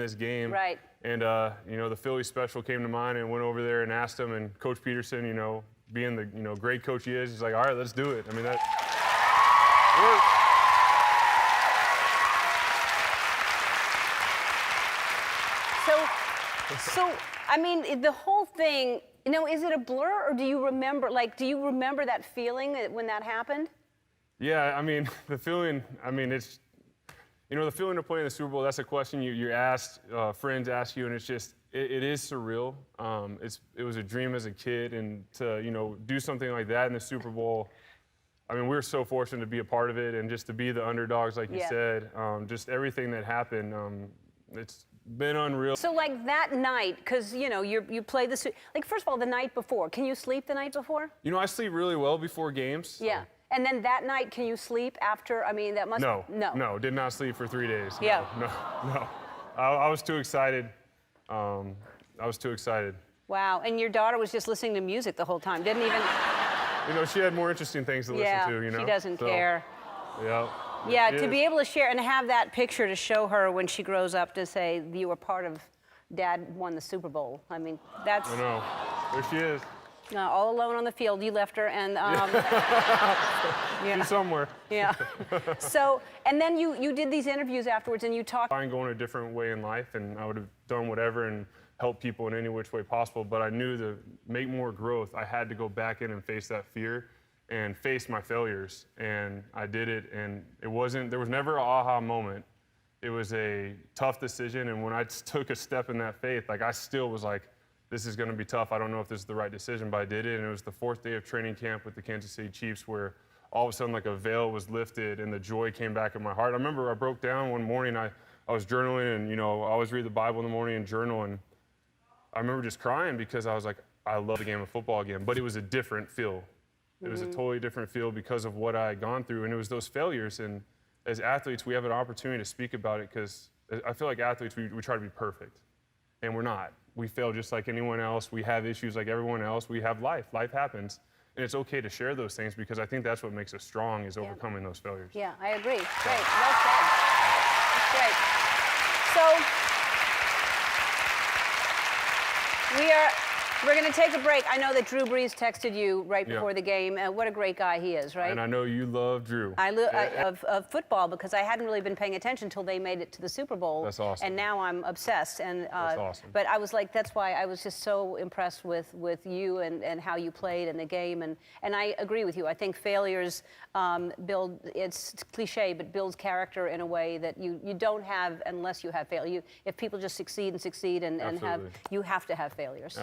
this game. Right. And, you know, the Philly special came to mind and went over there and asked him. And Coach Peterson, you know, being the, you know, great coach he is, he's like, all right, let's do it. I mean, that worked. So, I mean, the whole thing, you know, is it a blur or do you remember, that feeling when that happened? Yeah, I mean, the feeling, I mean, it's, you know, the feeling of playing the Super Bowl, that's a question you're asked, friends ask you, and it's just, it is surreal. It was a dream as a kid, and to, you know, do something like that in the Super Bowl, I mean, we were so fortunate to be a part of it, and just to be the underdogs, like you said, just everything that happened, it's been unreal. So, like, that night, because, you know, you play the, like, first of all, the night before, can you sleep the night before? You know, I sleep really well before games. Yeah. And then that night, can you sleep after? I mean, that must... No, did not sleep for 3 days. Yeah. No. I was too excited. I was too excited. Wow, and your daughter was just listening to music the whole time, didn't even... You know, she had more interesting things to listen to, you know? She doesn't care. Yeah. Yeah, to be able to share and have that picture to show her when she grows up to say you were part of Dad won the Super Bowl. I mean, that's... I know. There she is. All alone on the field. You left her, and She's somewhere. Yeah. So, and then you did these interviews afterwards, and you talked. I'm going a different way in life, and I would have done whatever and helped people in any which way possible. But I knew to make more growth, I had to go back in and face that fear, and face my failures. And I did it, and there was never an aha moment. It was a tough decision, and when I took a step in that faith, like I still was like, this is going to be tough. I don't know if this is the right decision, but I did it. And it was the 4th day of training camp with the Kansas City Chiefs where all of a sudden like a veil was lifted and the joy came back in my heart. I remember I broke down one morning. I was journaling, and, you know, I always read the Bible in the morning and journal. And I remember just crying because I was like, I love the game of football again. But it was a different feel. It was a totally different feel because of what I had gone through. And it was those failures. And as athletes, we have an opportunity to speak about it because I feel like athletes, we try to be perfect. And we're not. We fail just like anyone else. We have issues like everyone else. We have life. Life happens. And it's okay to share those things because I think that's what makes us strong is overcoming those failures. Yeah, I agree. Great. Well said. That's great. So we're going to take a break. I know that Drew Brees texted you right before the game. What a great guy he is, right? And I know you love Drew. Of football, because I hadn't really been paying attention until they made it to the Super Bowl. That's awesome. And now I'm obsessed. And that's awesome. But I was like, that's why I was just so impressed with you and how you played in the game. And I agree with you. I think failures build, it's cliche, but builds character in a way that you don't have unless you have failure. If people just succeed and have, you have to have failures. So.